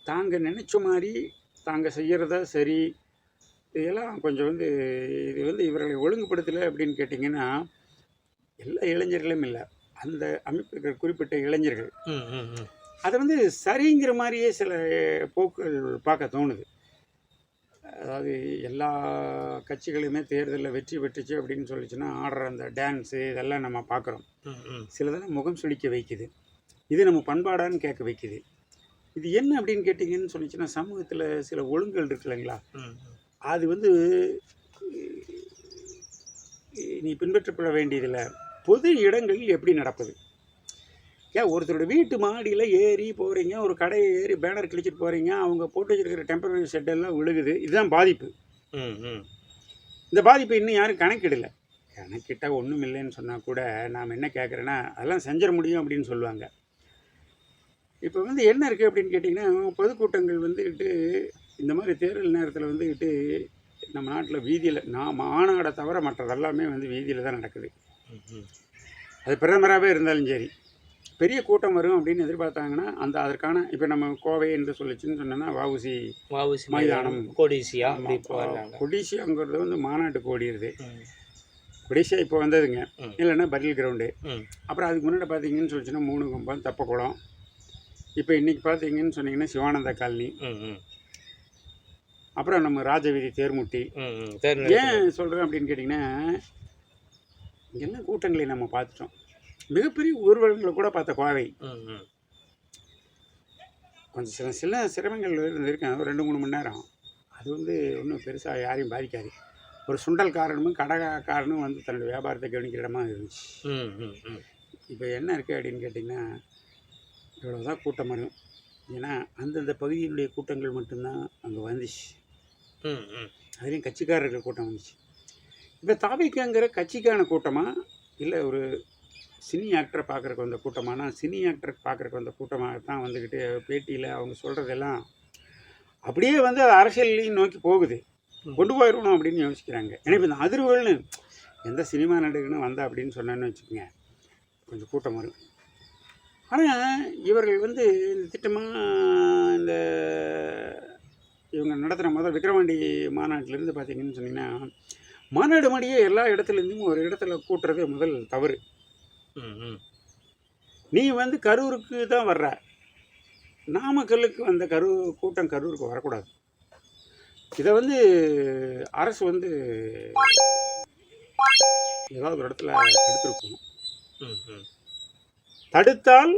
தாங்க நினச்ச மாதிரி தாங்க செய்கிறதா சரி, இதெல்லாம் கொஞ்சம் இது இவர்களை ஒழுங்குபடுத்தலை அப்படின்னு கேட்டிங்கன்னா, எல்லா இளைஞர்களும் இல்லை, அந்த அமைப்பில் இருக்கிற குறிப்பிட்ட இளைஞர்கள் அதை சரிங்கிற மாதிரியே சில போக்குகள் பார்க்க தோணுது. அதாவது எல்லா கட்சிகளுமே தேர்தலில் வெற்றி பெற்றுச்சு அப்படின்னு சொல்லிச்சுன்னா ஆடுற அந்த டான்ஸு இதெல்லாம் நம்ம பார்க்குறோம். சிலதெல்லாம் முகம் சுளிக்க வைக்குது. இது நம்ம பண்பாடான்னு கேட்க வைக்குது. இது என்ன அப்படின்னு கேட்டிங்கன்னு சொன்னிச்சுன்னா, சமூகத்தில் சில ஒழுங்குகள் இருக்கு இல்லைங்களா, அது நீ பின்பற்றப்பட வேண்டியதில்லை. பொது இடங்களில் எப்படி நடப்பது? ஏன் ஒருத்தரோட வீட்டு மாடியில் ஏறி போகிறீங்க, ஒரு கடையை ஏறி பேனர் கிழிச்சிட்டு போகிறீங்க, அவங்க போட்டு வச்சுருக்கிற டெம்பரரி ஷெட்டெல்லாம் விழுகுது. இதுதான் பாதிப்பு. இந்த பாதிப்பு இன்னும் யாரும் கணக்கிடலை. கணக்கிட்டால் ஒன்றும் இல்லைன்னு சொன்னால் கூட நாம் என்ன கேட்குறேன்னா, அதெல்லாம் செஞ்சிட முடியும் அப்படின்னு சொல்லுவாங்க. இப்போ என்ன இருக்குது அப்படின்னு கேட்டிங்கன்னா, பொதுக்கூட்டங்கள் இந்த மாதிரி தேர்தல் நேரத்தில் நம்ம நாட்டில் வீதியில் மாநாடை தவிர மற்றதெல்லாமே வீதியில் தான் நடக்குது. அது பிரதமராகவே இருந்தாலும் சரி, பெரிய கூட்டம் வரும் அப்படின்னு எதிர்பார்த்தாங்கன்னா அதற்கான இப்போ நம்ம கோவை என்று சொல்லிச்சுன்னு சொன்னோன்னா வஉசி மைதானம், கொடிசியாங்கிறது மாநாட்டுக்கு ஓடிடுது. கொடிசியா இப்போ வந்ததுங்க, இல்லைன்னா பரில் கிரவுண்டு. அப்புறம் அதுக்கு முன்னாடி பார்த்தீங்கன்னு சொல்லிச்சுன்னா 3 கும்பம் தப்பக்குளம். இப்போ இன்றைக்கி பார்த்தீங்கன்னு சொன்னீங்கன்னா சிவானந்த காலனி, அப்புறம் நம்ம ராஜவீதி தேர்முட்டி. ஏன் சொல்கிறேன் அப்படின்னு கேட்டிங்கன்னா, இங்கெல்லாம் கூட்டங்களை நம்ம பார்த்துட்டோம். மிகப்பெரிய ஊர்வலங்களை கூட பார்த்த கோவை கொஞ்சம் சில சிரமங்கள் இருக்கேன். 2-3 மணி நேரம் அது ஒன்றும் பெருசாக யாரையும் பாதிக்காது. ஒரு சுண்டல் காரணமும் கடைக்காரனும் தன்னுடைய வியாபாரத்தை கவனிக்கிற இடமா இருந்துச்சு. இப்போ என்ன இருக்குது அப்படின்னு கேட்டிங்கன்னா, இவ்வளோதான் கூட்டம் வரும். ஏன்னா அந்தந்த பகுதியினுடைய கூட்டங்கள் மட்டும்தான் அங்கே வந்துச்சு. அதுலேயும் கட்சிக்காரர்கள் கூட்டம் வந்துச்சு. இப்போ தாவேக்காங்கிற கட்சிக்கான கூட்டமாக இல்லை ஒரு சினி ஆக்டரை பார்க்குறக்கு வந்த கூட்டமானா, சினி ஆக்டரை பார்க்குறக்கு வந்த கூட்டமாக தான் பேட்டியில் அவங்க சொல்கிறதெல்லாம் அப்படியே அது அரசியலையும் நோக்கி போகுது. கொண்டு போயிடணும் அப்படின்னு யோசிக்கிறாங்க. ஏன்னா இப்போ இந்த அதிர்வுகள்னு எந்த சினிமா நடிகனும் வந்தா அப்படின்னு சொன்னேன்னு வச்சுக்கோங்க, கொஞ்சம் கூட்டம் வரும். ஆனால் இவர்கள் இந்த திட்டமாக இவங்க நடத்துகிற விக்கிரவாண்டி மாநாட்டிலேருந்து பார்த்தீங்கன்னு சொன்னீங்கன்னா, மாநாடு மாடியே எல்லா இடத்துலேருந்தும் ஒரு இடத்துல கூட்டுறது முதல் தவறு. நீ கரூருக்கு தான் வர்ற, நாமக்கல்லுக்கு வந்த கூட்டம் கரூருக்கு வரக்கூடாது. இதை அரசு ஏதாவது ஒரு இடத்துல தடுத்திருக்கணும். தடுத்தால்